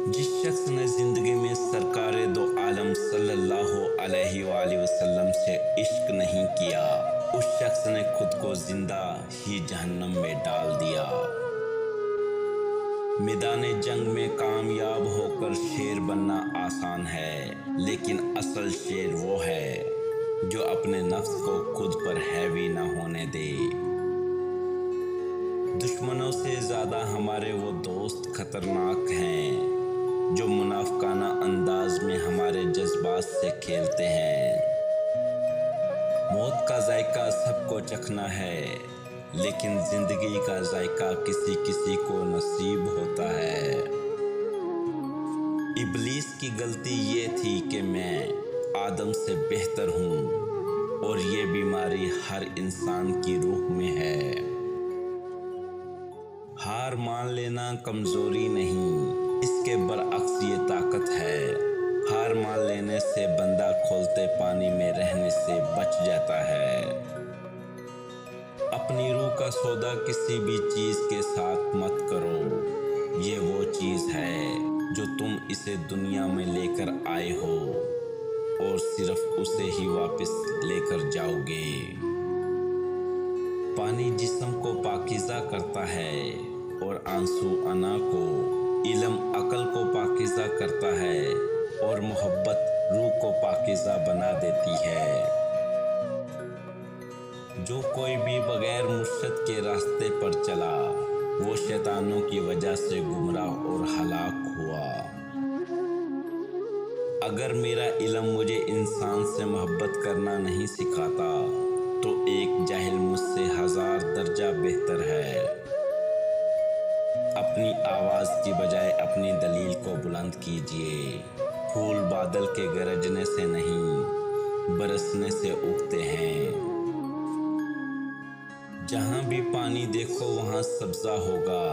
जिस शख्स ने ज़िंदगी में सरकार दो आलम सल्लल्लाहु अलैहि वसल्लम से इश्क नहीं किया, उस शख्स ने खुद को जिंदा ही जहन्नम में डाल दिया। मैदान जंग में कामयाब होकर शेर बनना आसान है, लेकिन असल शेर वो है जो अपने नफ्स को खुद पर हैवी ना होने दे। दुश्मनों से ज़्यादा हमारे वो दोस्त खतरनाक हैं जो मुनाफिकाना अंदाज में हमारे जज्बात से खेलते हैं। मौत का जायका सबको चखना है, लेकिन जिंदगी का जायका किसी किसी को नसीब होता है। इब्लीस की गलती ये थी कि मैं आदम से बेहतर हूँ, और ये बीमारी हर इंसान की रूह में है। हार मान लेना कमजोरी नहीं, इसके बरअक्स ये ताकत है। हार मान लेने से बंदा खोलते पानी में रहने से बच जाता है। अपनी रूह का सौदा किसी भी चीज़ के साथ मत करो। ये वो चीज़ है जो तुम इसे दुनिया में लेकर आए हो, और सिर्फ उसे ही वापस लेकर जाओगे। पानी जिस्म को पाकीज़ा करता है, और आंसू अना को, इल्म अकल को पाकीज़ा करता है, और मोहब्बत रूह को पाकीज़ा बना देती है। जो कोई भी बगैर मुर्शद के रास्ते पर चला, वो शैतानों की वजह से गुमराह और हलाक हुआ। अगर मेरा इल्म मुझे इंसान से मोहब्बत करना नहीं सिखाता, तो एक जाहिल मुझसे 1000 दर्जा बेहतर है। अपनी आवाज़ की बजाय अपनी दलील को बुलंद कीजिए। फूल बादल के गरजने से नहीं, बरसने से उगते हैं। जहाँ भी पानी देखो वहाँ सब्ज़ा होगा।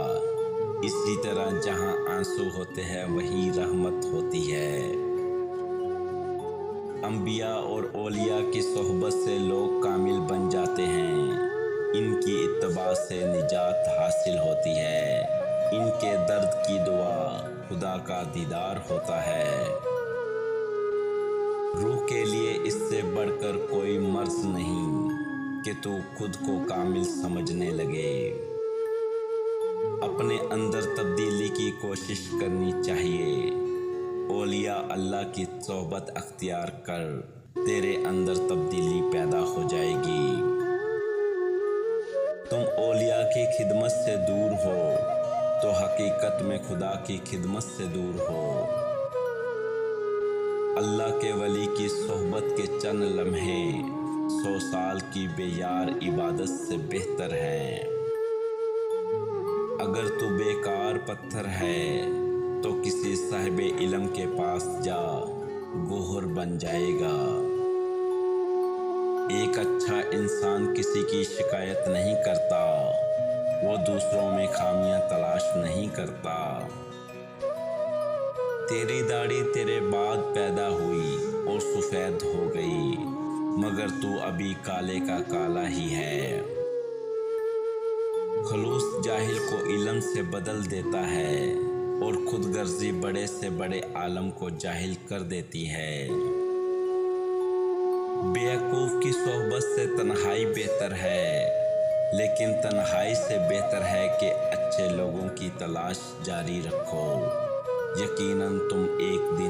इसी तरह जहाँ आंसू होते हैं वहीं रहमत होती है। अंबिया और औलिया की सोहबत से लोग कामिल बन जाते हैं। इनकी इत्तबा से निजात हासिल होती है। इनके दर्द की दुआ खुदा का दीदार होता है। रूह के लिए इससे बढ़कर कोई मर्ज नहीं कि तू खुद को कामिल समझने लगे। अपने अंदर तब्दीली की कोशिश करनी चाहिए। औलिया अल्लाह की सोहबत अख्तियार कर, तेरे अंदर तब्दीली पैदा हो जाएगी। तुम औलिया की खिदमत से दूर हो तो हकीकत में खुदा की खिदमत से दूर हो। अल्लाह के वली की सोहबत के चंद लम्हे 100 साल की बेयार इबादत से बेहतर हैं। अगर तू बेकार पत्थर है तो किसी साहिब इल्म के पास जा, गोहर बन जाएगा। एक अच्छा इंसान किसी की शिकायत नहीं करता, वो दूसरों में खामियां तलाश नहीं करता। तेरी दाढ़ी तेरे बाद पैदा हुई और सफ़ेद हो गई, मगर तू अभी काले का काला ही है। खलूस जाहिल को इल्म से बदल देता है, और खुद गर्जी बड़े से बड़े आलम को जाहिल कर देती है। बेवकूफ़ की सोहबत से तन्हाई बेहतर है, लेकिन तन्हाई से बेहतर है कि अच्छे लोगों की तलाश जारी रखो। यकीनन तुम एक दिन